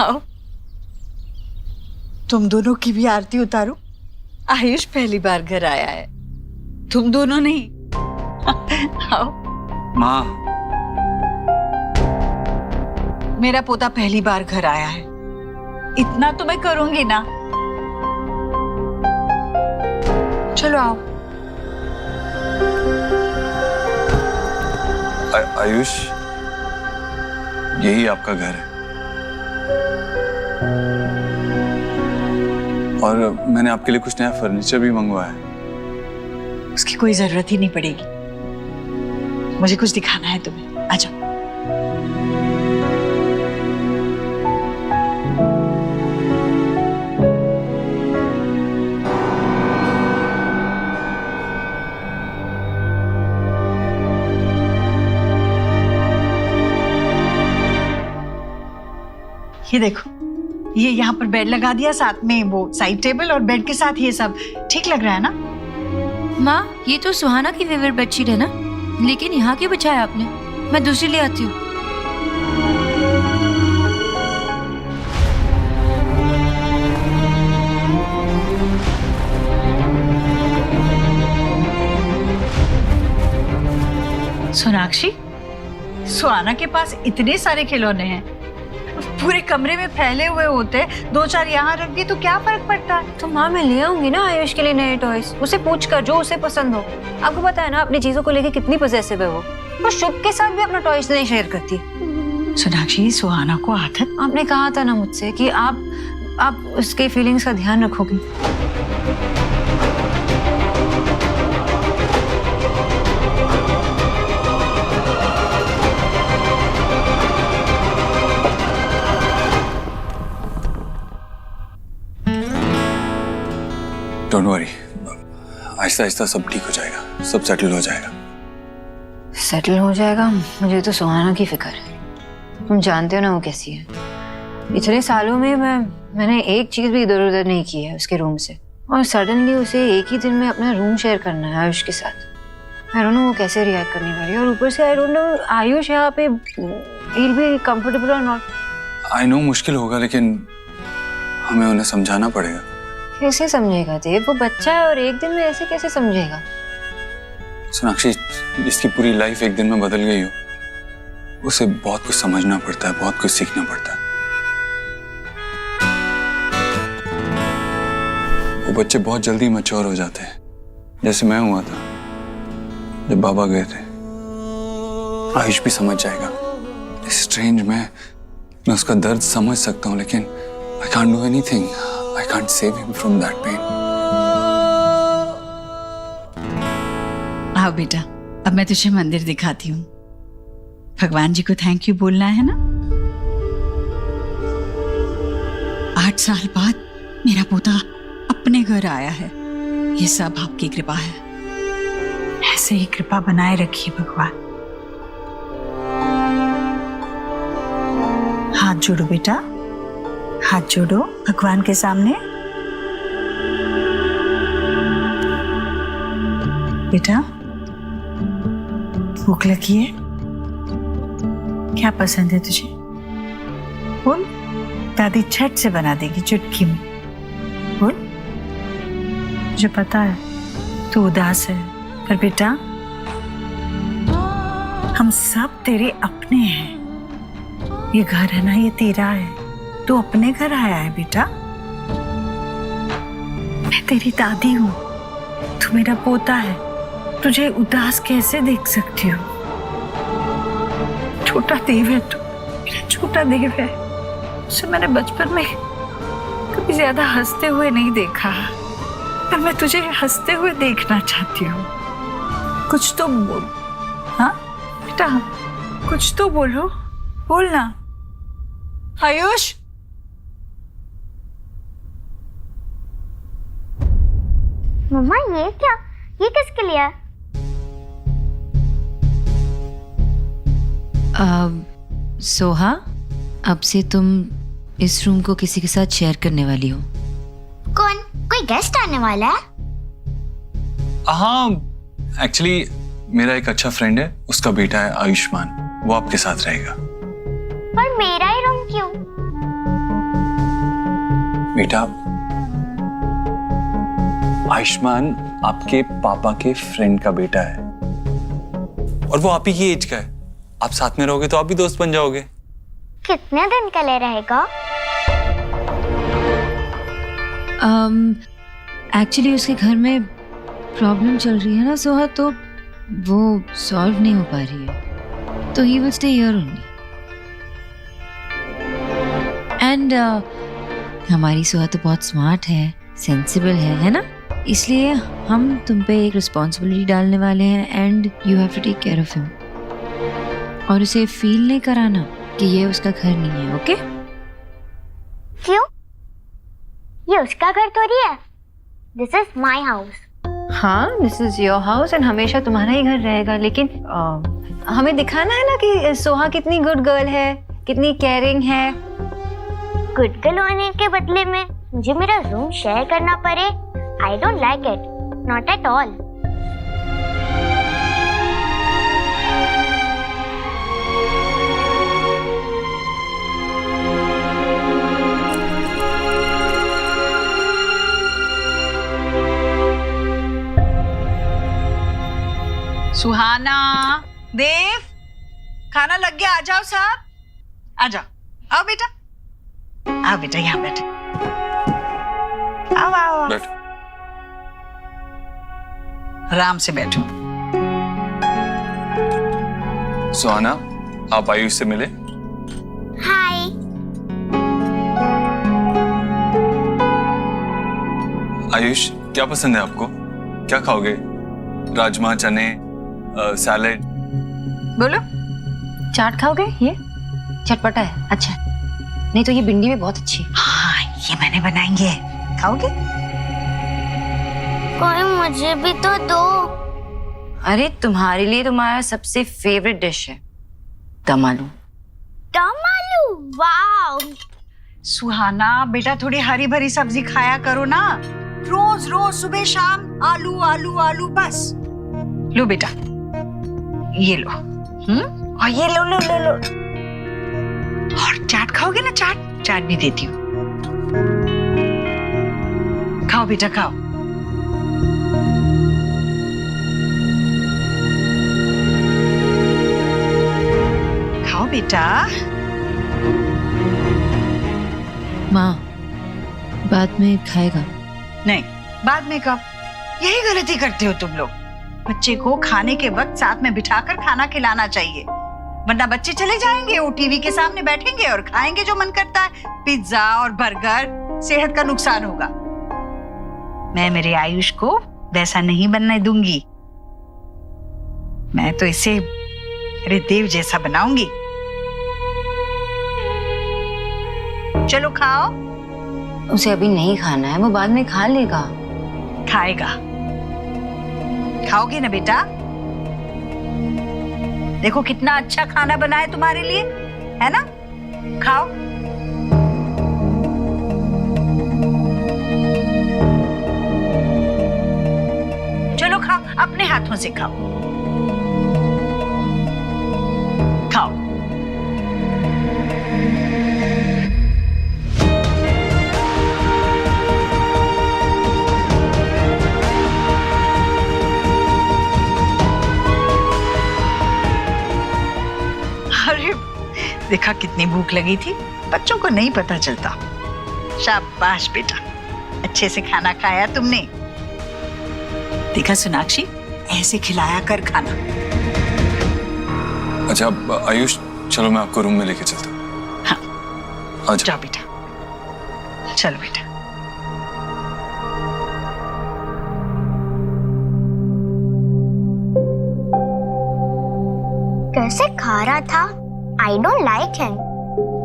आओ। तुम दोनों की भी आरती उतारो। आयुष पहली बार घर आया है, तुम दोनों नहीं। आओ। माँ, मेरा पोता पहली बार घर आया है, इतना तो मैं करूंगी ना। चलो आओ। आयुष, यही आपका घर है और मैंने आपके लिए कुछ नया फर्नीचर भी मंगवाया है। उसकी कोई जरूरत ही नहीं पड़ेगी, मुझे कुछ दिखाना है तुम्हें, आ जाओ। ये देखो, ये यहाँ पर बेड लगा दिया, साथ में वो साइड टेबल और बेड के साथ ये सब ठीक लग रहा है ना? माँ, ये तो सुहाना की फेवरेट बेडशीट है ना, लेकिन यहाँ क्यों बिछाया आपने? मैं दूसरी ले आती हूँ। सोनाक्षी, सुहाना के पास इतने सारे खिलौने हैं, पूरे कमरे में फैले हुए होते, दो चार यहाँ रख दी तो क्या फर्क पड़ता है? तो माँ, मैं ले आऊंगी ना आयुष के लिए नए टॉयज, उसे पूछ कर जो उसे पसंद हो। आपको पता है ना अपनी चीजों को लेके कितनी पजेसिव है वो शुभ के साथ भी अपना टॉयज नहीं शेयर करती। सोनाक्षी, सुहाना को आदत। आपने कहा था ना मुझसे कि आप उसके फीलिंग्स का ध्यान रखोगी। डोंट वरी, आहिस्ता आहिस्ता सब ठीक हो जाएगा, सब सेटल हो जाएगा। सेटल हो जाएगा? मुझे तो सुहाना की फिक्र है, तुम जानते हो ना वो कैसी है। इतने सालों में मैंने एक चीज भी इधर उधर नहीं की है उसके रूम से, और सडनली उसे एक ही दिन में अपना रूम शेयर करना है आयुष के साथ। आई डोंट नो वो कैसे रिएक्ट करने वाली है, और ऊपर से आई डोंट नो आयुष यहाँ पे he'll be comfortable or not। I know मुश्किल होगा, लेकिन हमें उन्हें समझाना पड़ेगा। कैसे समझेगा देव? वो बच्चा है और एक दिन में ऐसे कैसे समझेगा? सोनाक्षी, जिसकी पूरी लाइफ एक दिन में बदल गई हो, उसे बहुत कुछ समझना पड़ता है, बहुत कुछ सीखना पड़ता है। वो बच्चे बहुत जल्दी मैच्योर हो जाते हैं, जैसे मैं हुआ था जब बाबा गए थे। आयुष भी समझ जाएगा। स्ट्रेंज, मैं उसका दर्द समझ सकता हूँ, लेकिन I can't do anything. I can't save him from that pain. आओ बेटा, अब मैं तुझे मंदिर दिखाती हूँ। भगवान जी को थैंक यू बोलना है ना। 8 साल बाद मेरा पोता अपने घर आया है, ये सब आपकी कृपा है। ऐसे ही कृपा बनाए रखिए भगवान। हाथ जोड़ो बेटा, हाथ जोड़ो भगवान के सामने। बेटा, भूख लगी है? क्या पसंद है तुझे? बोल, दादी झट से बना देगी चुटकी में। बोल। मुझे पता है तू उदास है, पर बेटा हम सब तेरे अपने हैं। ये घर है ना, ये तेरा है। तू अपने घर आया है बेटा। मैं तेरी दादी हूँ, तू मेरा पोता है, तुझे उदास कैसे देख सकती हूँ? छोटा देव है तू, मेरा छोटा देव है। उसे मैंने बचपन में कभी ज्यादा हंसते हुए नहीं देखा, पर मैं तुझे हंसते हुए देखना चाहती हूँ। कुछ तो बोल। हाँ बेटा, कुछ तो बोलो, बोलना। आयुष, मम्मा ये क्या? ये किसके लिए है? सोहा, अब से तुम इस रूम को किसी के साथ शेयर करने वाली हो। कौन? कोई गेस्ट आने वाला है? हाँ, एक्चुअली मेरा एक अच्छा फ्रेंड है, उसका बेटा है आयुष्मान, वो आपके साथ रहेगा। पर मेरा ही रूम क्यों? बेटा, आयुष्मान आपके पापा के फ्रेंड का बेटा है और वो आप ही की एज का है। आप साथ में रहोगे तो आप भी दोस्त बन जाओगे। कितने दिन के लिए रहेगा? एक्चुअली उसके घर में प्रॉब्लम चल रही है ना सोहा, तो वो सॉल्व नहीं हो पा रही है, तो he will stay here only. And हमारी सोहा तो बहुत स्मार्ट है, सेंसिबल है ना? इसलिए हम तुम पे एक रिस्पॉन्सिबिलिटी डालने वाले हैं and you have to take care of him. और उसे फील नहीं कराना कि ये उसका घर नहीं है, ओके? क्यों? ये उसका घर थोड़ी है। This is my house. हाँ, this is your house and हमेशा तुम्हारा ही घर रहेगा, लेकिन हमें दिखाना है ना कि सोहा कितनी गुड गर्ल है, कितनी केयरिंग है। गुड गर्ल होने के बदले में मुझे मेरा रूम शेयर करना पड़े, I don't like it, not at all. Suhana, Dev, खाना लग गया, आ जाओ साहब, आ जाओ। आओ बेटा, आओ बेटा, यहाँ बैठो। आओ आओ, बैठो। आराम से बैठो। सुहाना, आप आयुष से मिले? हाय। आयुष, क्या पसंद है आपको? क्या खाओगे? राजमा, चने, सैलेड? बोलो। चाट खाओगे? ये चटपटा है, अच्छा। नहीं तो ये भिंडी भी बहुत अच्छी है। हाँ, ये मैंने बनाएंगे, खाओगे? कोई मुझे भी तो दो। अरे तुम्हारे लिए तुम्हारा सबसे फेवरेट डिश है दम आलू। दम आलू, वाओ। सुहाना बेटा, थोड़ी हरी भरी सब्जी खाया करो ना। रोज रोज सुबह शाम आलू आलू आलू बस। लो बेटा, ये लो। और ये लो लो लो लो। और चाट खाओगे ना? चाट, चाट भी देती हूँ। खाओ बेटा, खाओ। खाओ बेटा। माँ, बाद में खाएगा। नहीं, बाद में कब? यही गलती करते हो तुम लोग। बच्चे को खाने के वक्त साथ में बिठाकर खाना खिलाना चाहिए, वरना बच्चे चले जाएंगे, वो टीवी के सामने बैठेंगे और खाएंगे जो मन करता है, पिज्जा और बर्गर। सेहत का नुकसान होगा। मैं मेरे आयुष को वैसा नहीं बनने दूंगी। मैं तो इसे अरे देव जैसा बनाऊंगी। चलो खाओ। उसे अभी नहीं खाना है, वो बाद में खा लेगा। खाएगा। खाओगे ना बेटा? देखो कितना अच्छा खाना बनाया तुम्हारे लिए, है ना? खाओ। चलो खाओ, अपने हाथों से खाओ। खाओ। अरे देखा कितनी भूख लगी थी, बच्चों को नहीं पता चलता। शाबाश बेटा, अच्छे से खाना खाया तुमने। देखा सोनाक्षी, ऐसे खिलाया कर खाना। अच्छा आयुष, चलो मैं आपको रूम में लेके चलता हूँ। हाँ, अच्छा जाओ बेटा, चलो बेटा। कैसे खा रहा था? आई डोंट लाइक हिम।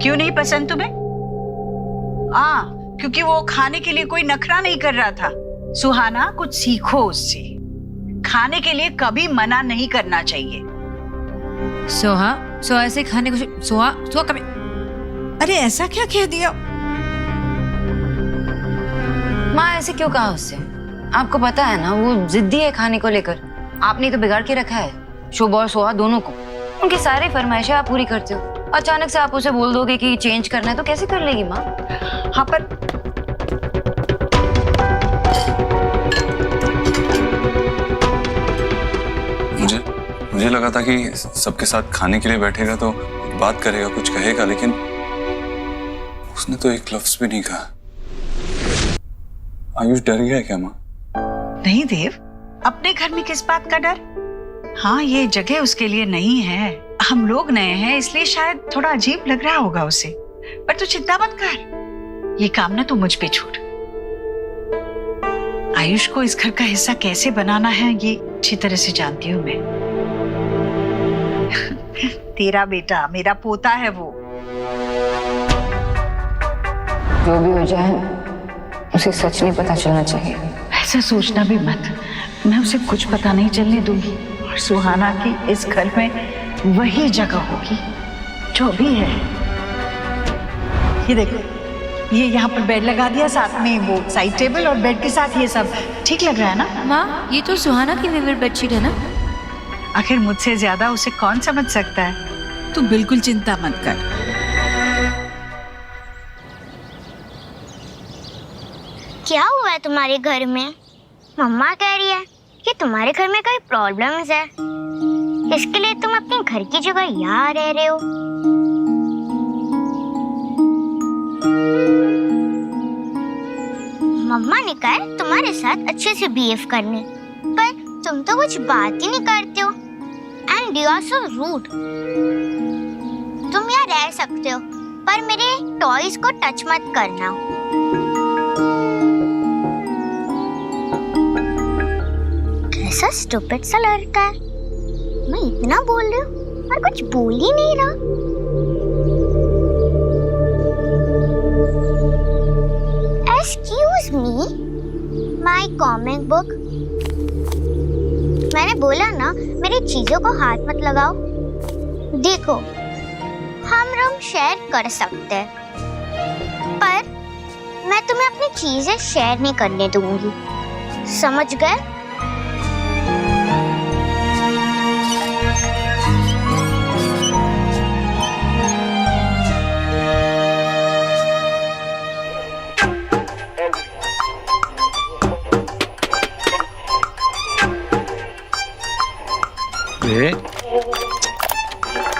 क्यों नहीं पसंद तुम्हें? क्योंकि वो खाने के लिए कोई नखरा नहीं कर रहा था। सुहाना, कुछ सीखो उससे। खाने के लिए कभी मना नहीं करना चाहिए। सोहा ऐसे खाने को सोहा कभी। अरे ऐसा क्या कह दिया? माँ ऐसे क्यों कहा उससे? आपको पता है ना, वो जिद्दी है खाने को लेकर। आपने तो बिगाड़ के रखा है शुभ और सोहा दोनों को। उनकी सारी फरमाइशें आप पूरी करते हो, अचानक से आप उसे बोल दोगे कि चेंज करना है, तो कैसे कर लेगी माँ? हाँ, पर मुझे लगा था कि सबके साथ खाने के लिए बैठेगा तो बात करेगा, कुछ कहेगा, लेकिन उसने तो एक लफ्ज भी नहीं कहा। आयुष डर गया क्या माँ? नहीं देव, अपने घर में किस बात का डर? हाँ, ये जगह उसके लिए नहीं है, हम लोग नए हैं, इसलिए शायद थोड़ा अजीब लग रहा होगा उसे। पर तू चिंता मत कर, ये काम ना तू मुझ पे छोड़। आयुष को इस घर का हिस्सा कैसे बनाना है ये अच्छी तरह से जानती हूँ मैं। तेरा बेटा मेरा पोता है वो। जो भी हो जाए उसे सच नहीं पता चलना चाहिए। ऐसा सोचना भी मत, मैं उसे कुछ पता नहीं चलने दूंगी। और सुहाना की इस घर में वही जगह होगी जो भी है। ये देखो, ये यहाँ पर बेड लगा दिया, साथ में वो साइड टेबल और बेड के साथ ये सब ठीक लग रहा है ना? माँ, ये तो सुहाना की फेवरेट बेडशीट है ना? आखिर मुझसे ज्यादा उसे कौन समझ सकता है? तू बिल्कुल चिंता मत कर। क्या हुआ है तुम्हारे घर में? मम्मा कह रही है कि तुम्हारे घर में कोई प्रॉब्लम्स है, इसके लिए तुम अपने घर की जगह यहाँ रह रहे हो। मम्मा ने कहा तुम्हारे साथ अच्छे से बिहेव करने, पर तुम तो कुछ बात ही नहीं करते हो। And you are so rude. तुम यहाँ रह सकते हो, पर मेरे टॉयज को टच मत करना। कैसा स्टूपिड सा लड़का है, मैं इतना बोल रही हूँ और कुछ बोल ही नहीं रहा। Excuse me, my comic book। मैंने बोला ना मेरी चीजों को हाथ मत लगाओ। देखो, हम रूम शेयर कर सकते हैं, पर मैं तुम्हें अपनी चीजें शेयर नहीं करने दूंगी, समझ गए?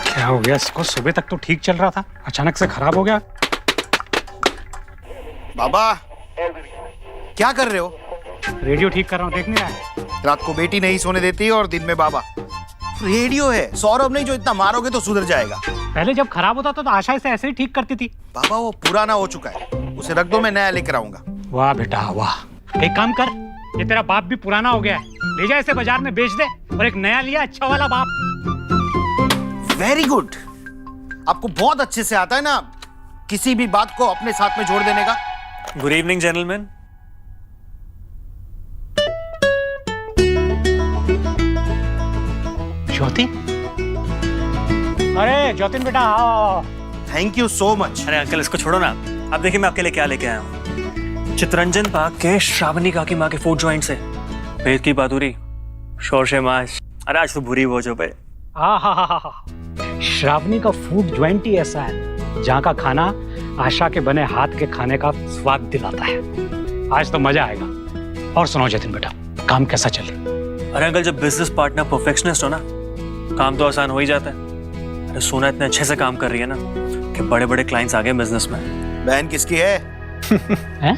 क्या हो गया इसको? सुबह तक तो ठीक चल रहा था, अचानक से खराब हो गया। बाबा, क्या कर रहे हो? रेडियो ठीक कर रहा हूँ, देख नहीं रहा है? रात को बेटी नहीं सोने देती और दिन में बाबा। रेडियो है, सौरभ नहीं, जो इतना मारोगे तो सुधर जाएगा। पहले जब खराब होता था तो आशा इसे ऐसे ही ठीक करती थी। बाबा वो पुराना हो चुका है, उसे रख दो, मैं नया लेकर आऊंगा। वाह बेटा वाह, एक काम कर, ये तेरा बाप भी पुराना हो गया है, ले जा इसे बाजार में बेच दे और एक नया लिया अच्छा वाला बाप। वेरी गुड, आपको बहुत अच्छे से आता है ना किसी भी बात को अपने साथ में जोड़ देने का। Good evening gentleman. ज्योति, अरे ज्योतिन बेटा आओ। Thank you so much. अरे अंकल इसको छोड़ो ना, अब देखिए मैं आपके लिए क्या लेके आया हूँ। चितरंजन पाक के श्रावणी काकी माँ के फूड जॉइंट से भेद की बादुरी, शोरशे माश। अरे आज तो बुरी बोझ हो पे। श्रावणी का फूड ज्वाइंट ही ऐसा है जहाँ का खाना आशा के बने हाथ के खाने का स्वाद दिलाता है। आज तो मजा आएगा। और सुनो जतिन बेटा, काम कैसा चले? अरे अंकल, जब बिजनेस पार्टनर परफेक्शनिस्ट हो ना, काम तो आसान हो ही जाता है। अरे सोना इतने अच्छे से काम कर रही है ना कि बड़े बड़े क्लाइंट्स आ गए बिजनेस में। बहन किसकी है? हैं?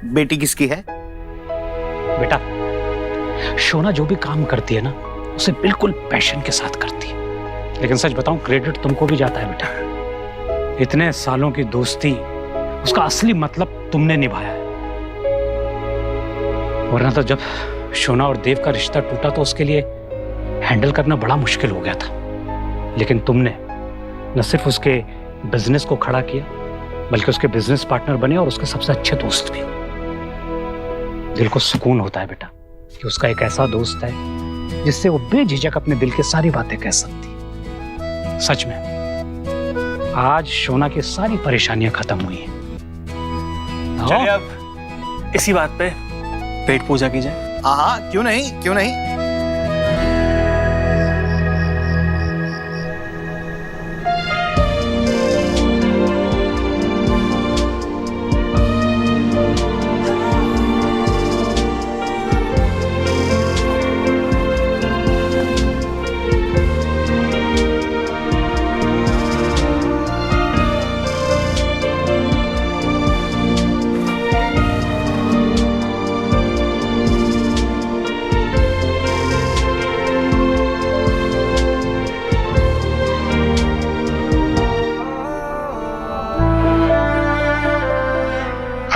बेटी किसकी है? बेटा, शोना जो भी काम करती है ना उसे बिल्कुल पैशन के साथ करती है। लेकिन सच बताऊं, क्रेडिट तुमको भी जाता है बेटा। इतने सालों की दोस्ती, उसका असली मतलब तुमने निभाया है। वरना तो जब शोना और देव का रिश्ता टूटा तो उसके लिए हैंडल करना बड़ा मुश्किल हो गया था। लेकिन तुमने न सिर्फ उसके बिजनेस को खड़ा किया, बल्कि उसके बिजनेस पार्टनर बने और उसके सबसे अच्छे दोस्त भी। दिल को सुकून होता है बेटा कि उसका एक ऐसा दोस्त है जिससे वो बेझिझक अपने दिल की सारी बातें कह सकती है। सच में आज शोना की सारी परेशानियां खत्म हुई हैं। चलिए अब इसी बात पे पेट पूजा की जाए। हाँ, क्यों नहीं, क्यों नहीं।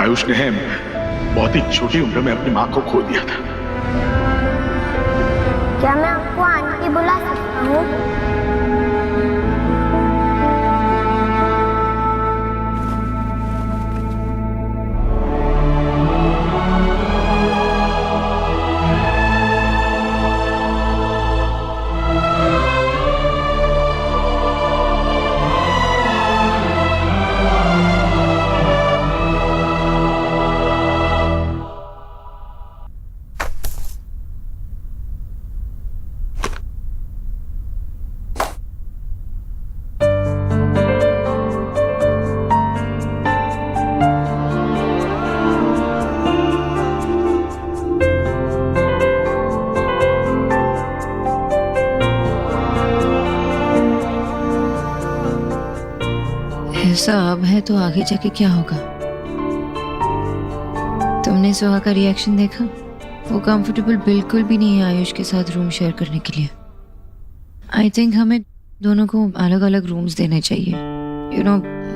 आयुष ने बहुत ही छोटी उम्र में अपनी माँ को खो दिया था। क्या मैं आपको आंटी बुला सकता हूँ? ऐसा अब है तो आगे जाके क्या होगा? तुमने सुहा का रिएक्शन देखा? वो कंफर्टेबल बिल्कुल भी नहीं है आयुष के साथ रूम शेयर करने के लिए। आई थिंक हमें दोनों को अलग अलग रूम्स देने चाहिए,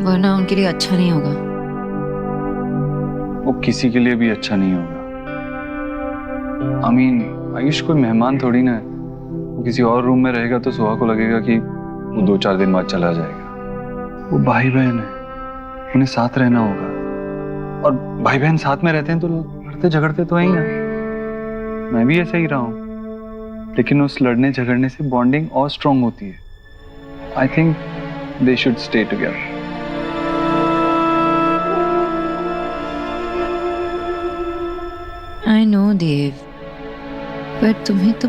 वरना उनके लिए अच्छा नहीं होगा। वो किसी के लिए भी अच्छा नहीं होगा। आयुष कोई मेहमान थोड़ी ना है। वो किसी और रूम में रहेगा तो सुहा को लगेगा कि वो 2-4 दिन बाद चला जाएगा। वो भाई बहन है, उन्हें साथ रहना होगा, और भाई बहन साथ में रहते हैं तो लड़ते झगड़ते तो है ही ना। मैं भी ऐसे ही रहा हूँ, लेकिन उस लड़ने झगड़ने से बॉन्डिंग और स्ट्रांग होती है। I think they should stay together. I know Dev, पर तुम्हें तो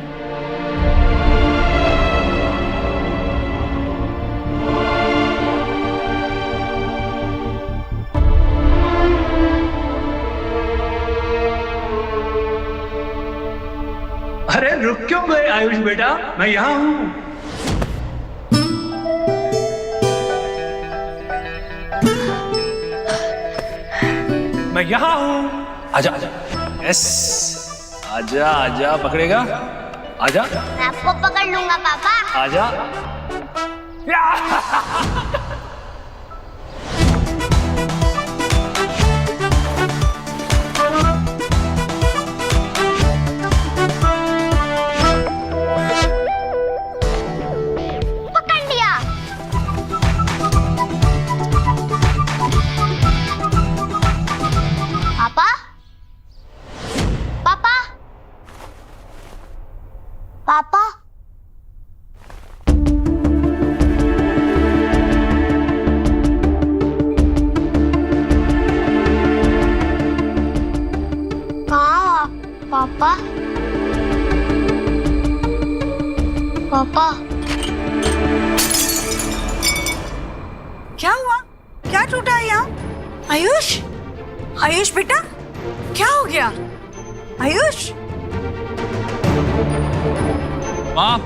अरे रुक क्यों गए आयुष बेटा, मैं यहाँ हूँ। मैं यहाँ हूँ। आजा आजा। यस, आजा आजा, पकड़ेगा? आजा। मैं आपको पकड़ लूंगा पापा। आजा। पापा, कहाँ पापा? पापा, क्या हुआ? क्या टूटा है यहाँ? आयुष, आयुष बेटा, क्या हो गया? आयुष,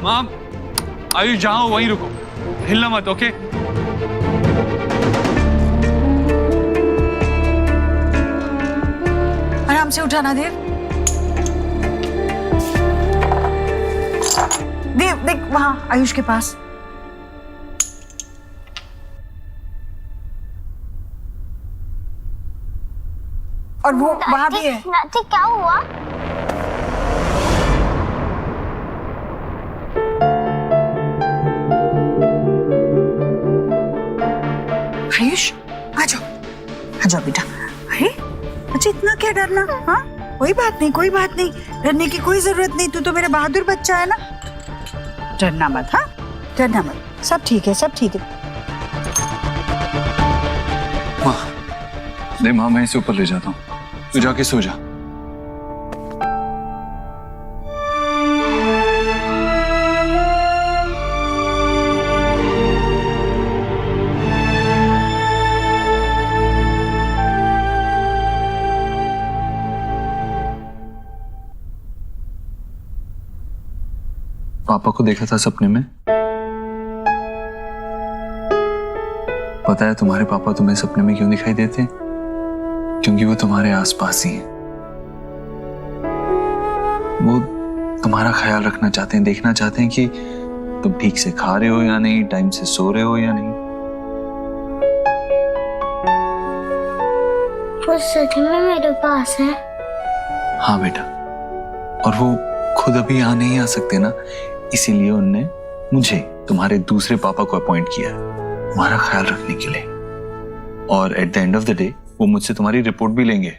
माम, आयुष जहां हो वहीं रुको, हिलना मत। ओके? आराम से उठाना देव। देव देख वहां आयुष के पास। और वो वहां भी है। नाती क्या हुआ? आयुष, आ जाओ बेटा। अरे अच्छा, इतना क्या डरना? हाँ, कोई बात नहीं, डरने की कोई जरूरत नहीं। तू तो मेरा बहादुर बच्चा है ना। डरना मत, हाँ, डरना मत। सब ठीक है। माँ, मैं इसे ऊपर ले जाता हूँ, तू जाके सो जा। पापा को देखा था सपने में। पता है तुम्हारे पापा तुम्हें सपने में क्यों दिखाई देते हैं? क्योंकि वो तुम्हारे आसपास ही हैं। वो तुम्हारा ख्याल रखना चाहते हैं, देखना चाहते हैं कि तुम ठीक से खा रहे हो या नहीं, टाइम से सो रहे हो या नहीं। वो सच में मेरे पास है? हाँ बेटा, और वो खुद अभी यहाँ नहीं आ सकते ना, इसीलिए उनने मुझे तुम्हारे दूसरे पापा को अपॉइंट किया है तुम्हारा ख्याल रखने के लिए। और at the end of the day वो मुझसे तुम्हारी रिपोर्ट भी लेंगे।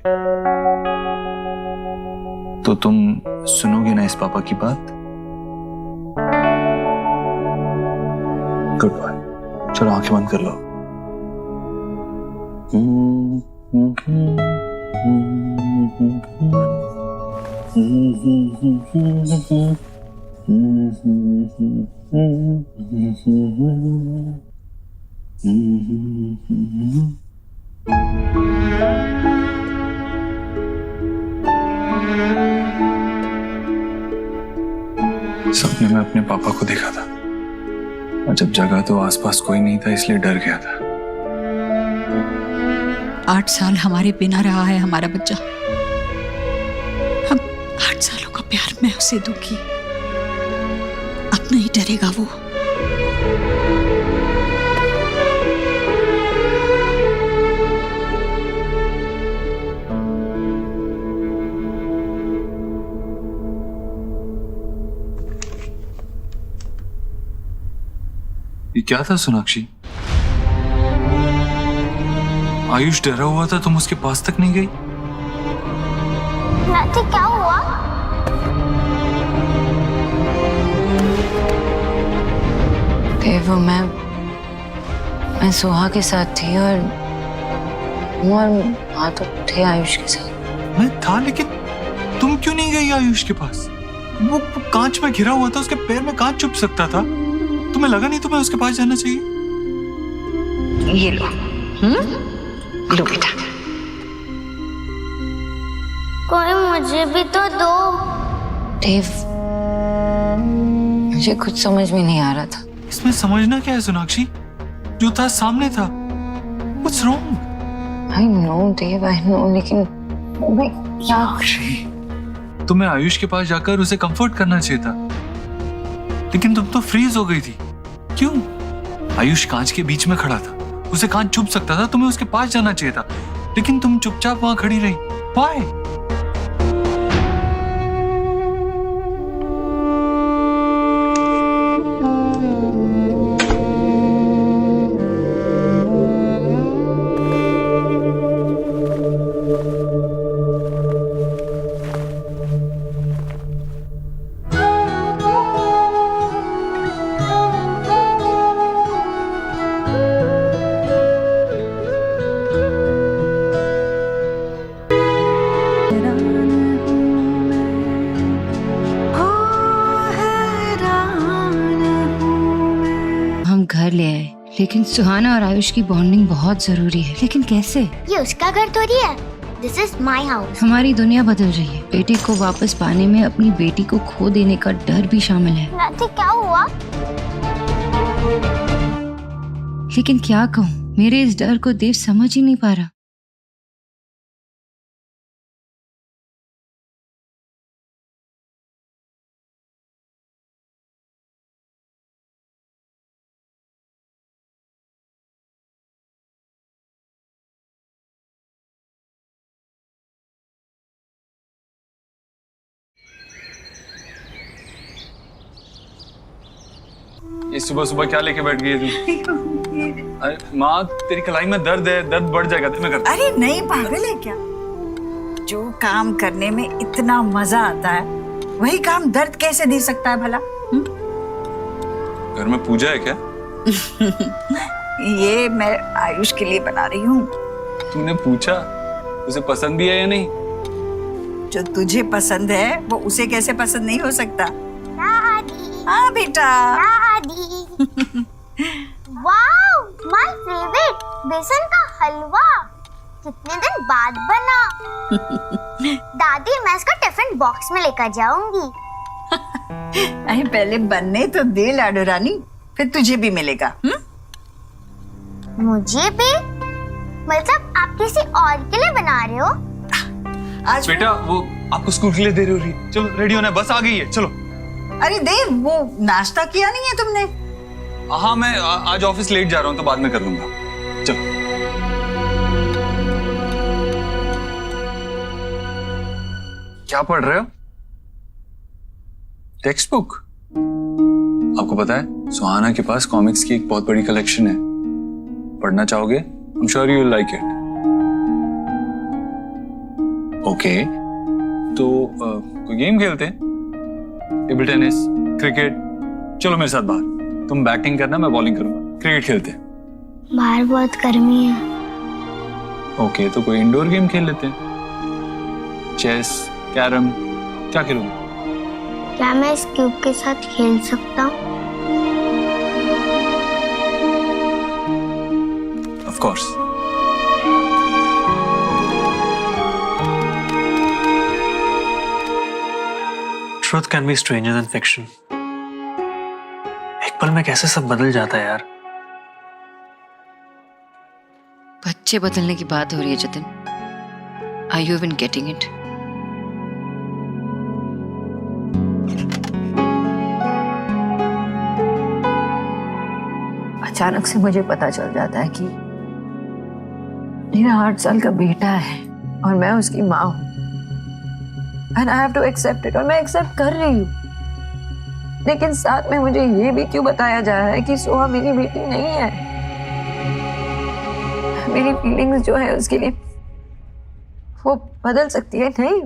तो तुम सुनोगे ना इस पापा की बात? गुड बॉय, चलो आंखें बंद कर लो। सपने में अपने पापा को देखा था और जब जगा तो आसपास कोई नहीं था, इसलिए डर गया था। 8 साल हमारे बिना रहा है हमारा बच्चा। हम 8 सालों का प्यार मैं उसे दूंगी, अब नहीं डरेगा वो। ये क्या था सोनाक्षी? आयुष डरा हुआ था, तुम उसके पास तक नहीं गई? नाती क्या हुआ? वो मैं सुहा के साथ थी और हाथ थे आयुष के साथ। मैं था, लेकिन तुम क्यों नहीं गई आयुष के पास? वो कांच में घिरा हुआ था, उसके पैर में कांच चुभ सकता था। तुम्हें लगा नहीं तुम्हें उसके पास जाना चाहिए? ये लो, लो बेटा। कोई मुझे भी तो दो। देव, मुझे कुछ समझ में नहीं आ रहा था। इसमें समझना क्या है सोनाक्षी? जो था सामने था। What's wrong? I know Dev, I know, लेकिन मैं क्या? तुम्हें आयुष के पास जाकर उसे कंफर्ट करना चाहिए था, लेकिन तुम तो फ्रीज हो गई थी। क्यों? आयुष कांच के बीच में खड़ा था, उसे कांच चुभ सकता था, तुम्हें उसके पास जाना चाहिए था, लेकिन तुम चुपचाप वहां खड़ी रही। Why? हम घर ले आए, लेकिन सुहाना और आयुष की बॉन्डिंग बहुत जरूरी है। लेकिन कैसे? ये उसका घर थोड़ी है। This is my house. हमारी दुनिया बदल रही है। बेटे को वापस पाने में अपनी बेटी को खो देने का डर भी शामिल है। नाती क्या हुआ? लेकिन क्या कहूँ, मेरे इस डर को देव समझ ही नहीं पा रहा। ये सुबह सुबह क्या लेके बैठ गई तू? अरे माँ, तेरी कलाई में दर्द है, दर्द बढ़ जाएगा। मैं करता। अरे नहीं, पागल है क्या? जो काम करने में इतना मजा आता है, वही काम दर्द कैसे दे सकता है भला? घर में पूजा है क्या? ये मैं आयुष के लिए बना रही हूँ। तूने पूछा उसे पसंद भी है या नहीं? जो तुझे पसंद है वो उसे कैसे पसंद नहीं हो सकता? दादी। हाँ बेटा। दादी। वाओ, माय फेवरेट, बेसन का हलवा। कितने दिन बाद बना। दादी, मैं इसका टिफिन बॉक्स में लेकर जाऊंगी। अरे पहले बनने तो दे लाडो रानी, फिर तुझे भी मिलेगा। मुझे भी? मतलब आप किसी और के लिए बना रहे हो? आज बेटा वो आपको स्कूल के लिए देरी हो रही है, चलो रेडी होना है, बस आ गई है, चलो। अरे देव, वो नाश्ता किया नहीं है तुमने? हाँ, मैं आज ऑफिस लेट जा रहा हूँ तो बाद में कर लूंगा, चलो। क्या पढ़ रहे हो? Text book? आपको पता है सुहाना के पास कॉमिक्स की एक बहुत बड़ी कलेक्शन है। पढ़ना चाहोगे? I'm sure you will like it. Okay, तो कोई गेम खेलते हैं? Table tennis, cricket? चलो मेरे साथ बाहर। तुम बैटिंग करना, मैं बॉलिंग करूंगा। क्रिकेट खेलते हैं। बाहर बहुत गर्मी है। ओके, तो कोई इंडोर गेम खेल लेते हैं। चेस, कैरम, क्या खेलोगे? क्या मैं इस क्यूब के साथ खेल सकता हूँ? Of course. Truth can be stranger than fiction. एक पल में कैसे सब बदल जाता है यार। बच्चे बदलने की बात हो रही है Jatin. Are you even getting it? अचानक से मुझे पता चल जाता है कि मेरा 8 साल का बेटा है और मैं उसकी माँ हूँ। And I have to accept it, और मैं एक्सेप्ट कर रही हूँ। लेकिन साथ में मुझे ये भी क्यों बताया जा रहा है कि सोहा मेरी बेटी नहीं है। मेरी फीलिंग्स जो है उसके लिए वो बदल सकती है। नहीं,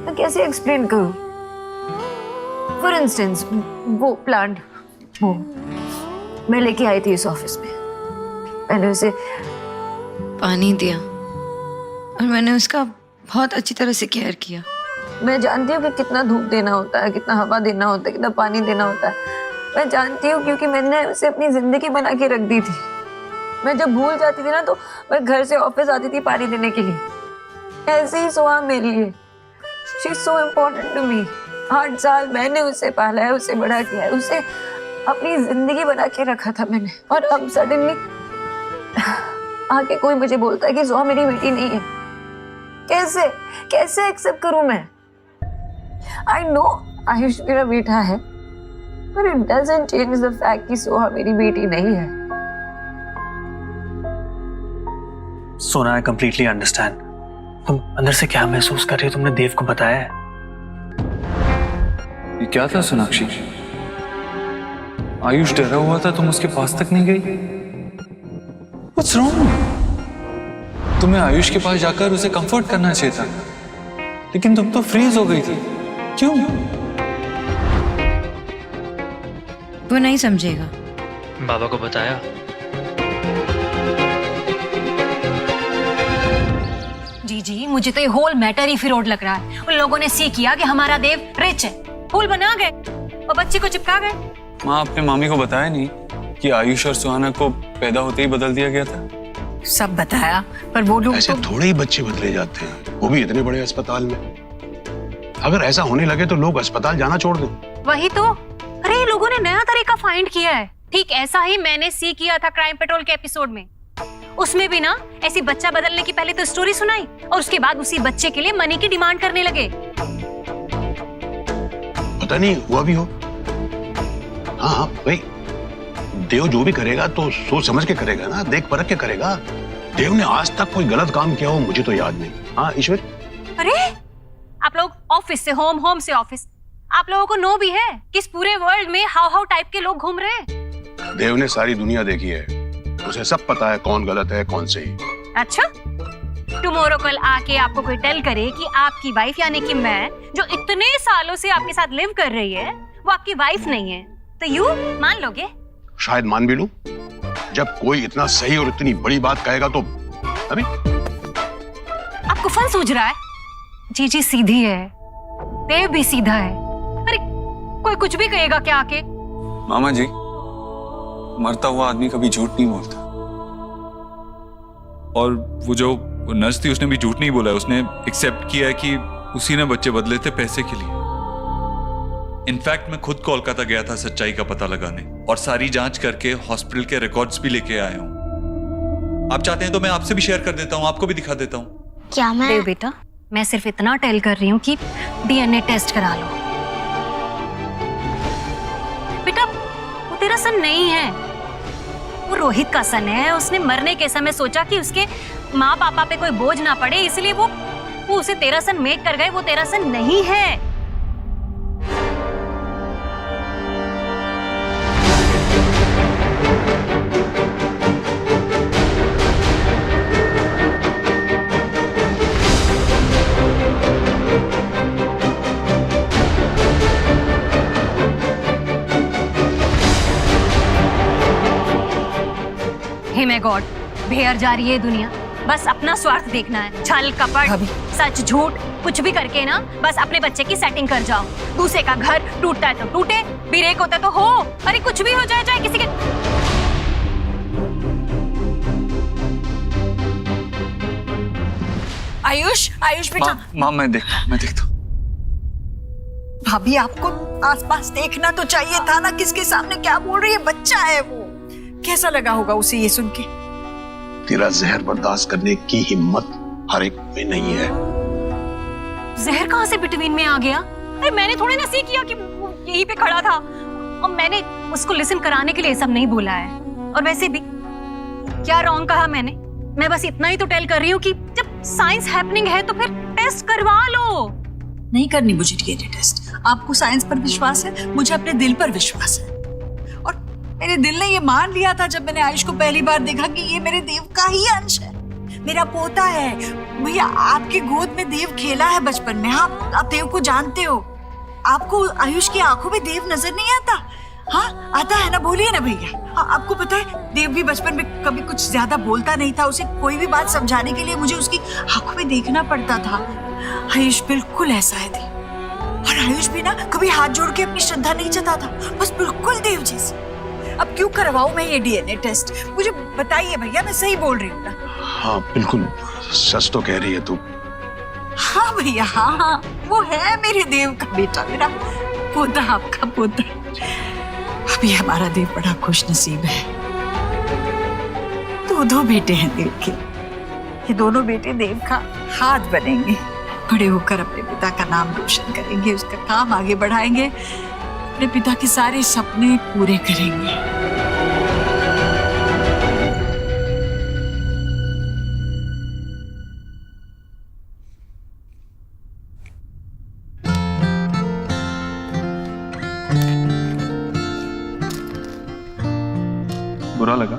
मैं कैसे एक्सप्लेन करूँ? फॉर इंस्टेंस वो प्लांट वो मैं लेके आई थी इस ऑफिस में। मैंने उसे पानी दिया और मैंने उसका बहुत अच्छी तरह से केयर किया। मैं जानती हूँ कि कितना धूप देना होता है, कितना हवा देना होता है, कितना पानी देना होता है। मैं जानती हूँ क्योंकि मैंने उसे अपनी जिंदगी बना के रख दी थी। मैं जब भूल जाती थी ना तो मैं घर से ऑफिस आती थी पानी देने के लिए। ऐसे ही सोहा मेरे लिए। She is so important to me. 8 साल मैंने उसे पाला है, उसे बड़ा किया है, उसे अपनी जिंदगी बना के रखा था मैंने। और अब सडनली आके कोई मुझे बोलता है कि सोहा मेरी बेटी नहीं है। कैसे कैसे एक्सेप्ट करूं मैं? आई नो आयुष मेरा बेटा है, पर it doesn't change the fact कि सोहा मेरी बेटी नहीं है। सोना, आई कंप्लीटली अंडरस्टैंड। तुम अंदर से क्या महसूस कर रही हो? तुमने देव को बताया है? ये क्या था सोनाक्षी? आयुष डरा हुआ था, तुम उसके पास तक नहीं गई? What's wrong? तुम्हें आयुष के पास जाकर उसे कंफर्ट करना चाहिए था, लेकिन तुम तो फ्रीज हो गई थी। क्यों? वो नहीं समझेगा। बाबा को बताया? जी मुझे तो ये होल मैटर ही फिरोड लग रहा है। उन लोगों ने सी किया कि हमारा देव रिच है, फूल बना गए और बच्चे को चिपका गए। माँ, आपने मामी को बताया नहीं कि आयुष और सुहाना को पैदा होते ही बदल दिया गया था? सब बताया, पर वो लोग ऐसे थोड़े ही बच्चे बदले जाते हैं, वो भी इतने बड़े अस्पताल में। अगर ऐसा होने लगे तो लोग अस्पताल जाना छोड़ दें। वही तो। अरे ये लोगों ने नया तरीका फाइंड किया है। ठीक ऐसा ही मैंने सी किया था क्राइम पेट्रोल के एपिसोड में। उसमें भी ना ऐसी बच्चा बदलने की पहले तो स्टोरी सुनाई और उसके बाद उसी बच्चे के लिए मनी की डिमांड करने लगे। पता नहीं हुआ भी हो। हाँ भाई, देव जो भी करेगा तो सोच समझ के करेगा ना, देख परख के करेगा। देव ने आज तक कोई गलत काम किया हो मुझे तो याद नहीं। हाँ ईश्वर? अरे आप लोग ऑफिस से होम, होम से ऑफिस, आप लोगों को नो भी है कि इस पूरे वर्ल्ड में हाउ हाउ टाइप के लोग घूम रहे हैं। देव ने सारी दुनिया देखी है, उसे सब पता है कौन गलत है कौन सही। अच्छा, टुमारो कल आके आपको कोई टेल करे कि आपकी वाइफ यानी कि मैं, जो इतने सालों से आपके साथ लिव कर रही है, वो आपकी वाइफ नहीं है, तो यू मान लोगे? शायद मान भी लूं। जब कोई इतना सही और इतनी बड़ी बात कहेगा तो अभी आपको फन सूझ रहा है? जी सीधी है, देव भी सीधा है। अरे कोई कुछ भी कहेगा क्या आके? मामा जी, मरता हुआ आदमी कभी झूठ नहीं बोलता। और वो जो नर्स थी उसने भी झूठ नहीं बोला, उसने एक्सेप्ट किया कि उसी ने बच्चे बदले थे पैसे के लिए। इनफैक्ट मैं खुद कोलकाता गया था सच्चाई का पता लगाने, और सारी जांच करके हॉस्पिटल के रिकॉर्ड्स भी लेके आया हूँ। आप चाहते हैं तो मैं आपसे भी शेयर कर देता हूँ, आपको भी दिखा देता हूँ। क्या मैं? देव बेटा, मैं सिर्फ इतना टेल कर रही हूँ कि डीएनए टेस्ट करा लो। बेटा वो तेरा सन नहीं है, वो रोहित का सन है। उसने मरने के समय सोचा कि उसके माँ पापा पे कोई बोझ ना पड़े, इसलिए वो वो उसे तेरा सन मेक कर गए, वो तेरा सन नहीं है। हे माय गॉड, भेड़ जा रही है दुनिया। बस अपना स्वार्थ देखना है, छल कपट सच झूठ कुछ भी करके ना बस अपने बच्चे की सेटिंग कर जाओ। दूसरे का घर टूटता है तो टूटे, ब्रेक होता है तो हो, अरे कुछ भी हो जाए, चाहे किसी के। आयुष, आयुष बेटा। माँ मैं देखता हूँ। भाभी आपको आसपास देखना तो चाहिए था ना, किसके सामने क्या बोल रही है, बच्चा है वो। कैसा लगा होगा उसे ये सुन के? तेरा जहर बर्दाश्त करने की हिम्मत हर एक में नहीं है। जहर कहाँ से बिटवीन में आ गया? अरे मैंने थोड़ी ना सी किया कि वो यहीं पे खड़ा था, और मैंने उसको लिसन कराने के लिए सब नहीं बोला है। और वैसे भी क्या रॉन्ग कहा मैंने? मैं बस इतना ही तो टेल कर रही हूँ कि जब साइंस हैपनिंग है तो फिर टेस्ट करवा लो। नहीं करनी मुझे डीएनए टेस्ट। आपको साइंस पर विश्वास है, मुझे अपने दिल पर विश्वास है। और मेरे दिल ने ये मान लिया था जब मैंने आयुष को पहली बार देखा कि ये मेरे देव का ही अंश है, मेरा पोता है। भैया आपकी गोद में देव खेला है बचपन में, आप देव को जानते हो। आपको आयुष की आंखों में देव नजर नहीं आता? हाँ आता है ना, बोलिए ना भैया। आपको पता है देव भी बचपन में कभी कुछ ज्यादा बोलता नहीं था, उसे कोई भी बात समझाने के लिए मुझे उसकी आंखों में देखना पड़ता था। आयुष बिल्कुल ऐसा है देव। और आयुष भी ना कभी हाथ जोड़ के अपनी श्रद्धा नहीं जताता, बस बिल्कुल देव जैसे। अब क्यों करवाऊं मैं ये डीएनए टेस्ट? मुझे बताइए भैया, मैं सही बोल रही हूँ ना? हाँ बिल्कुल सच तो कह रही है तू। हाँ भैया हाँ, वो है मेरे देव का बेटा, मेरा पोता, आपका पोता। अभी हमारा देव बड़ा खुश नसीब है, दो बेटे हैं देव के। ये दोनों बेटे देव का हाथ बनेंगे, बड़े होकर अपने पिता का नाम रोशन करेंगे, उसका काम आगे बढ़ाएंगे, अपने पिता के सारे सपने पूरे करेंगे। बुरा लगा?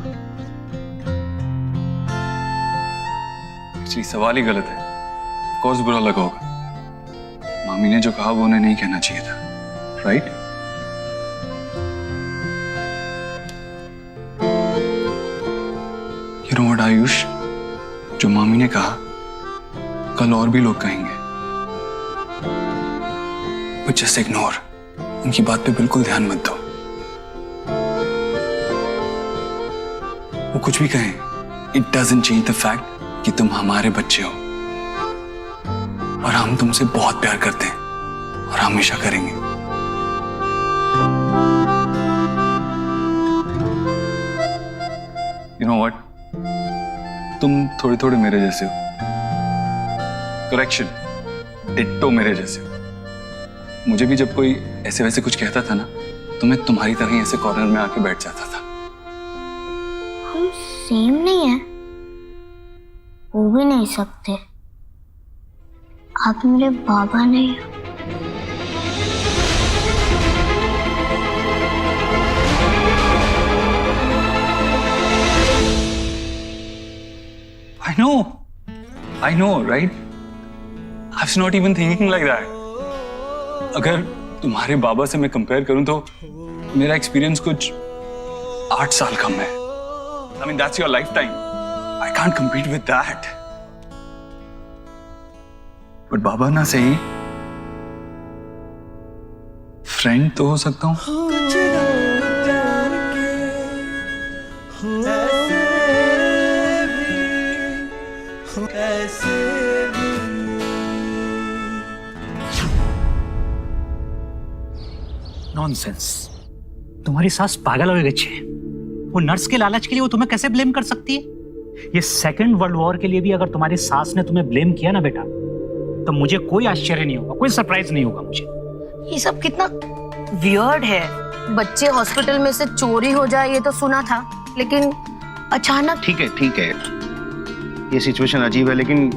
एक्चुअली सवाल ही गलत है। ऑफ कोर्स बुरा लगा होगा। मामी ने जो कहा वो उन्हें नहीं कहना चाहिए था, right? You know what Ayush, जो मामी ने कहा कल और भी लोग कहेंगे, बट जस्ट इग्नोर। उनकी बात पे बिल्कुल ध्यान मत दो। वो कुछ भी कहें, it doesn't change the fact कि तुम हमारे बच्चे हो और हम तुमसे बहुत प्यार करते हैं और हमेशा करेंगे। यू नो व्हाट, तुम थोड़े थोड़े मेरे जैसे हो। करेक्शन, डिट्टो मेरे जैसे हो। मुझे भी जब कोई ऐसे वैसे कुछ कहता था ना, तो मैं तुम्हारी तरह ही ऐसे कॉर्नर में आके बैठ जाता था। सेम नहीं है, हो भी नहीं सकते। आप मेरे बाबा नहीं हो। I know, right? I was not even thinking like that. अगर तुम्हारे बाबा से मैं कंपेयर करूं तो मेरा एक्सपीरियंस कुछ 8 साल कम है। I mean, that's your lifetime. I can't compete with that. But बाबा ना सही, फ्रेंड तो हो सकता हूं। नॉनसेंस। तुम्हारी सास पागल हो गई है। वो नर्स के लालच के लिए वो तुम्हें कैसे ब्लेम कर सकती है? ये सेकंड वर्ल्ड वॉर के लिए भी अगर तुम्हारी सास ने तुम्हें ब्लेम किया ना बेटा, तो मुझे कोई आश्चर्य नहीं होगा, कोई सरप्राइज नहीं होगा मुझे। ये सब कितना वियर्ड है। बच्चे हॉस्पिटल में से चोरी हो जाए ये तो सुना था, लेकिन अचानक। ठीक है, ये सिचुएशन अजीब है, लेकिन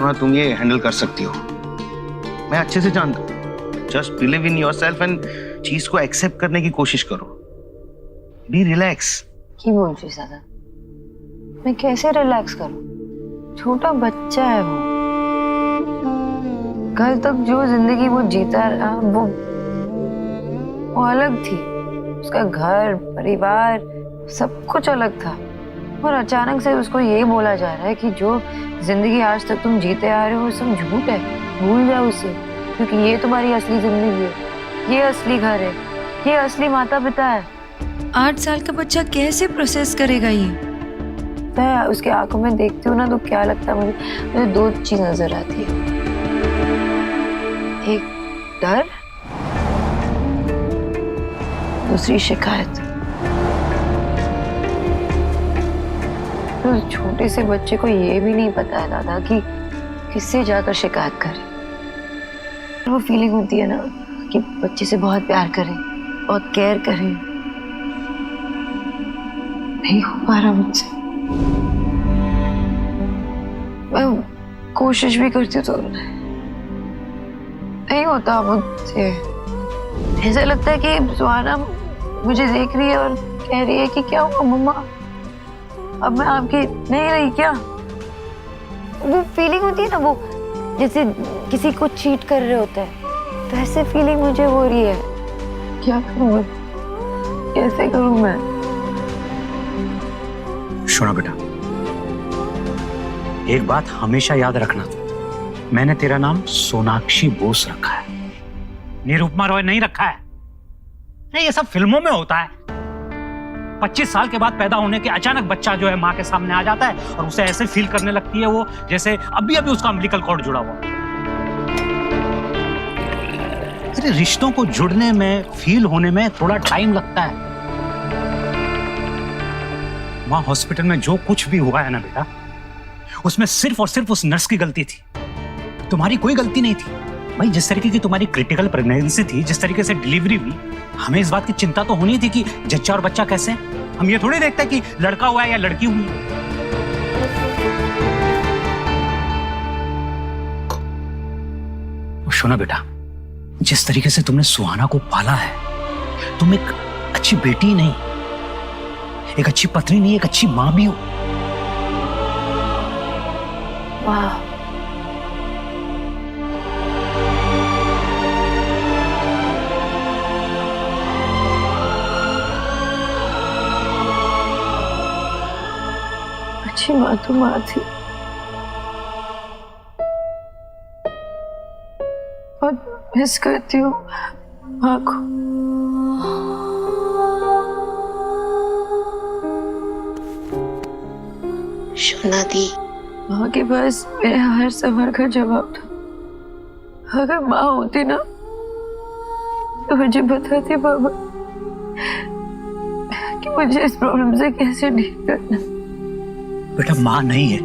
सुना, तुम ये हैंडल कर सकती हो, मैं अच्छे से जानता हूँ। Just believe in yourself and चीज को एक्सेप्ट करने की कोशिश करो। Be relax. की बोल रही दादा, मैं कैसे रिलैक्स करूं? छोटा बच्चा है वो। कल तक जो जिंदगी वो जीता रहा वो अलग थी। उसका घर परिवार सब कुछ अलग था, और अचानक से उसको ये बोला जा रहा है कि जो जिंदगी आज तक तुम जीते आ रहे हो वो सब झूठ है, भूल जाओ उसे, क्योंकि ये तुम्हारी असली जिंदगी है, ये असली घर है, ये असली माता पिता है। 8 साल का बच्चा कैसे प्रोसेस करेगा ये? मैं उसके आंखों में देखती हूँ ना तो क्या लगता है मुझे 2 चीज नजर आती है। एक डर, दूसरी शिकायत। तो छोटे से बच्चे को ये भी नहीं पता है दादा कि किससे जाकर शिकायत करे। वो फीलिंग होती है ना कि बच्चे से बहुत प्यार करें, बहुत केयर करें, नहीं हो पा रहा मुझसे। मैं कोशिश भी करती हूँ तो नहीं होता मुझसे। ऐसा लगता है कि सुहाना मुझे देख रही है और कह रही है कि क्या हुआ मम्मा, अब मैं आपकी नहीं रही क्या? वो फीलिंग होती है ना, वो जैसे किसी को चीट कर रहे होते हैं, तो ऐसे फीलिंग मुझे हो रही है। क्या करूं मैं, कैसे करूं मैं? सुनो बेटा, एक बात हमेशा याद रखना, मैंने तेरा नाम सोनाक्षी बोस रखा है, निरुपमा रॉय नहीं रखा है। नहीं, ये सब फिल्मों में होता है। 25 साल के बाद पैदा होने के अचानक बच्चा जो है माँ के सामने आ जाता है और उसे ऐसे फील करने लगती है वो जैसे अभी अभी उसका अम्बिलिकल कॉर्ड जुड़ा हुआ। अरे रिश्तों को जुड़ने में, फील होने में थोड़ा टाइम लगता है। वहां हॉस्पिटल में जो कुछ भी हुआ है ना बेटा, उसमें सिर्फ और सिर्फ उस नर्स की गलती थी, तुम्हारी कोई गलती नहीं थी। भाई जिस तरीके की तुम्हारी क्रिटिकल प्रेगनेंसी थी, जिस तरीके से डिलीवरी हुई, हमें इस बात की चिंता तो होनी थी कि जच्चा और बच्चा कैसे हैं। हम ये थोड़ी देखते कि लड़का हुआ है या लड़की हुई। सुना बेटा, जिस तरीके से तुमने सुहाना को पाला है, तुम एक अच्छी बेटी नहीं, एक अच्छी पत्नी नहीं, एक अच्छी मां भी हो। वाह, अच्छी माँ तो माँ थी, बहुत मिस करती हूँ माँ को। शोना दी, माँ के पास मेरे हर सवाल का जवाब था। अगर माँ होती ना तो मुझे बताती बाबा कि मुझे इस प्रॉब्लम से कैसे डील करना। बेटा माँ नहीं है,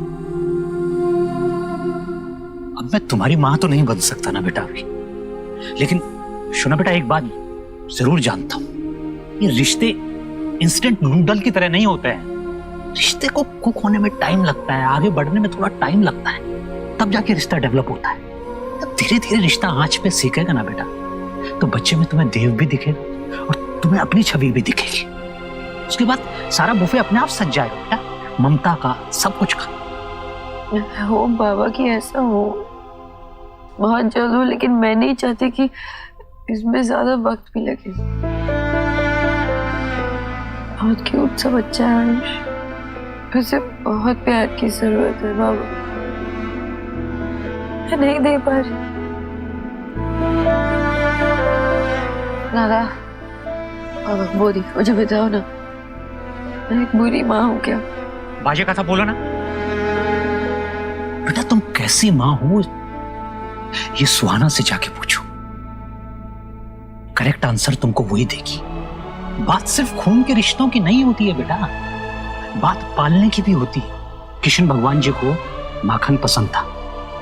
अब मैं तुम्हारी माँ तो नहीं बन सकता ना बेटा अभी, लेकिन सुना बेटा, एक बात जरूर जानता हूं, ये रिश्ते इंस्टेंट नूडल की तरह नहीं होते हैं। रिश्ते को कुक होने में टाइम लगता है, आगे बढ़ने में थोड़ा टाइम लगता है, तब जाके रिश्ता डेवलप होता है। तब धीरे धीरे रिश्ता आंच पे सीखेगा ना बेटा, तो बच्चे में तुम्हें देव भी दिखेगा और तुम्हें अपनी छवि भी दिखेगी। उसके बाद सारा बुफे अपने आप सज जाएगा बेटा, ममता का, सब कुछ का। हो बाबा कि ऐसा हो, बहुत जल्द हो, लेकिन मैं नहीं चाहती कि इसमें ज्यादा वक्त भी लगे। बहुत क्यूट सा बच्चा है आयुष, उसे बहुत प्यार की जरूरत है बाबा, मैं नहीं दे पा रही। दादा बाबा बोली मुझे बताओ ना, मैं एक बुरी माँ हूँ क्या? बाजे का था बोला ना बेटा, तुम कैसी माँ हो ये सुहाना से जाके पूछो, करेक्ट आंसर तुमको वही देगी। बात सिर्फ खून के रिश्तों की नहीं होती है बेटा, बात पालने की भी होती है। कृष्ण भगवान जी को माखन पसंद था,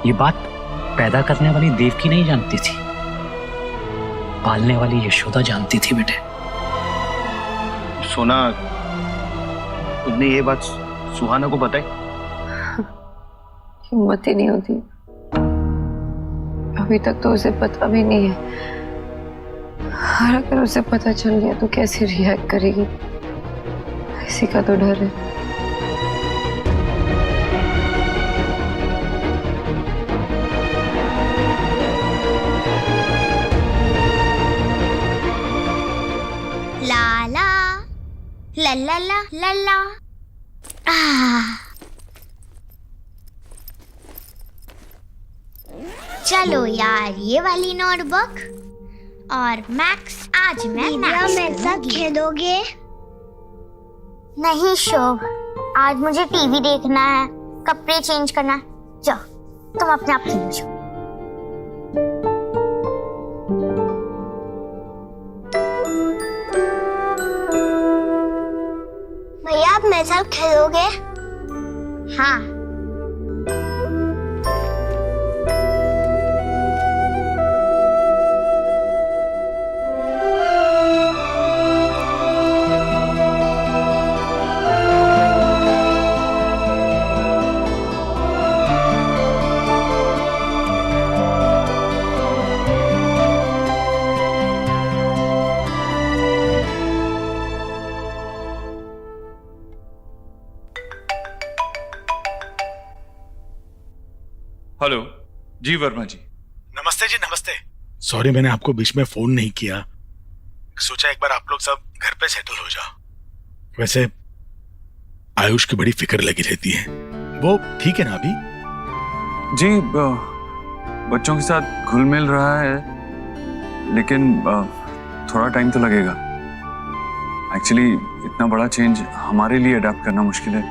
ये बात पैदा करने वाली देवकी नहीं जानती थी, पालने वाली यशोदा जानती थी बेटे। सोना, तुमने ये बात सुहाना को बताई? हिम्मत ही नहीं होती अभी तक तो उसे पता भी नहीं है। और अगर उसे पता चल गया तो कैसे रिएक्ट करेगी, इसी का तो डर है। ला ला ला ला ला ला चलो यार, ये वाली नोटबुक और मैक्स आज मैं मेरे साथ खेलोगे? नहीं शोभ, आज मुझे टीवी देखना है, कपड़े चेंज करना है। जाओ तुम अपने आप खेलो जाओ। भैया आप मेरे साथ खेलोगे? हाँ। हेलो जी वर्मा जी। नमस्ते जी, नमस्ते। सॉरी मैंने आपको बीच में फोन नहीं किया, सोचा एक बार आप लोग सब घर पे सेटल हो जाओ। वैसे आयुष की बड़ी फिक्र लगी रहती है, वो ठीक है ना अभी? जी बच्चों के साथ घुल मिल रहा है, लेकिन थोड़ा टाइम तो लगेगा। एक्चुअली इतना बड़ा चेंज हमारे लिए अडेप्ट करना मुश्किल है,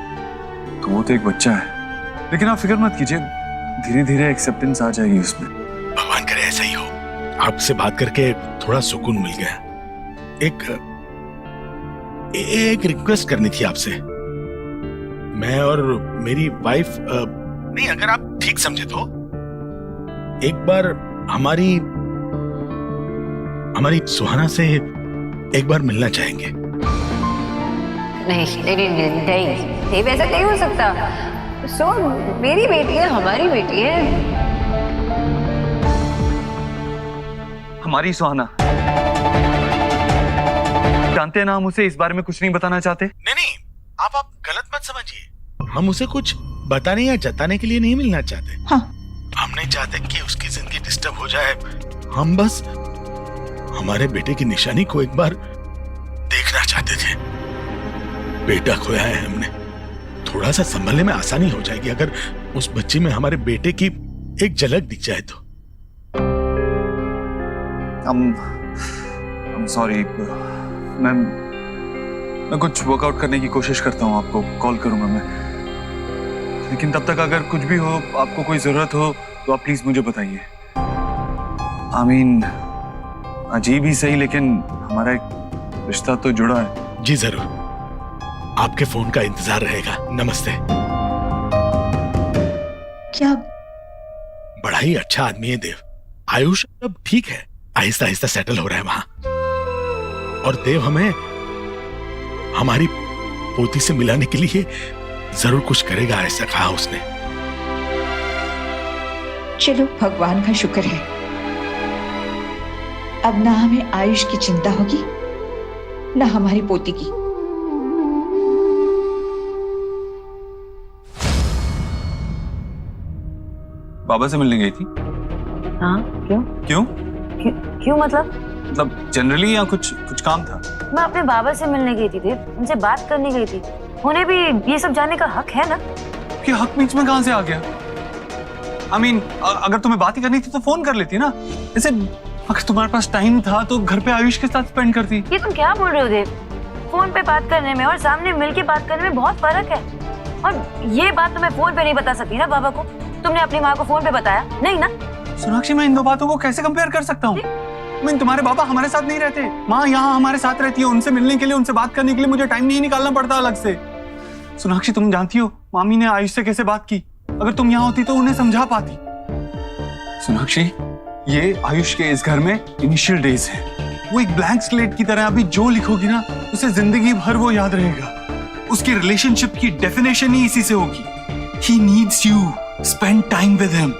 तो वो तो एक बच्चा है। लेकिन आप फिक्र मत कीजिए, धीरे धीरे एक्सेप्टेंस आ जाएगी उसमें। भगवान करे ऐसा ही हो। आपसे बात करके थोड़ा सुकून मिल गया। एक रिक्वेस्ट करनी थी आपसे। मैं और मेरी वाइफ, नहीं अगर आप ठीक समझे तो एक बार हमारी सुहाना से एक बार मिलना चाहेंगे। नहीं, वैसा नहीं हो सकता। सो मेरी बेटी है, हमारी बेटी है। हमारी सुहाना, जानते हैं ना हम उसे इस बारे में कुछ नहीं बताना चाहते। नहीं आप गलत मत समझिए। हम उसे कुछ बताने या जताने के लिए नहीं मिलना चाहते। हाँ। हम नहीं चाहते कि उसकी जिंदगी डिस्टर्ब हो जाए। हम बस हमारे बेटे की निशानी को एक बार देखना चाहते थे। बेटा खोया है हमने, थोड़ा सा संभलने में आसानी हो जाएगी अगर उस बच्चे में हमारे बेटे की एक झलक दिख जाए तो। I'm sorry, मैं कुछ वर्कआउट करने की कोशिश करता हूँ, आपको कॉल करूंगा मैं। लेकिन तब तक अगर कुछ भी हो, आपको कोई जरूरत हो तो आप प्लीज मुझे बताइए। अजीब ही सही, लेकिन हमारा एक रिश्ता तो जुड़ा है। जी जरूर, आपके फोन का इंतजार रहेगा। नमस्ते। क्या? बड़ा ही अच्छा आदमी है देव। आयुष अब ठीक है, आहिस्ता आहिस्ता सेटल हो रहा है वहां। और देव हमें हमारी पोती से मिलाने के लिए जरूर कुछ करेगा, ऐसा कहा उसने। चलो भगवान का शुक्र है, अब ना हमें आयुष की चिंता होगी ना हमारी पोती की। बाबा से मिलने गई थी? हाँ, क्यों? क्यों मतलब जनरली या कुछ काम था? मैं अपने बाबा से मिलने गई थी देव, उनसे बात करने गई थी। उन्हें भी ये सब जानने का हक है ना? कि हक बीच में कहां से आ गया? अगर तुम्हें बात ही करनी थी तो फोन कर लेती ना। ऐसे अगर तुम्हारे पास टाइम था तो घर पे आयुष के साथ स्पेंड करती। ये तुम क्या बोल रहे हो देव? फोन पे बात करने में और सामने मिलके बात करने में बहुत फर्क है। और ये बात तुम्हें फोन पे नहीं बता सकती ना बाबा को? तुमने अपनी माँ को फोन पे बताया नहीं ना? सोनाक्षी, मैं इन दो बातों को कैसे कंपेयर कर सकता हूँ? तुम्हारे बाबा हमारे साथ नहीं रहते, माँ यहाँ हमारे साथ रहती है। उनसे मिलने के लिए, उनसे बात करने के लिए मुझे टाइम नहीं निकालना पड़ता अलग से। सोनाक्षी, तुम जानती हो मामी ने आयुष से कैसे बात की। अगर तुम यहाँ होती तो उन्हें समझा पाती। सोनाक्षी, ये आयुष के इस घर में इनिशियल डेज है। वो एक ब्लैंक स्लेट की तरह, अभी जो लिखोगी ना उसे जिंदगी भर वो याद रहेगा। उसकी रिलेशनशिप की डेफिनेशन ही इसी से होगी। He needs you. Spend time with him.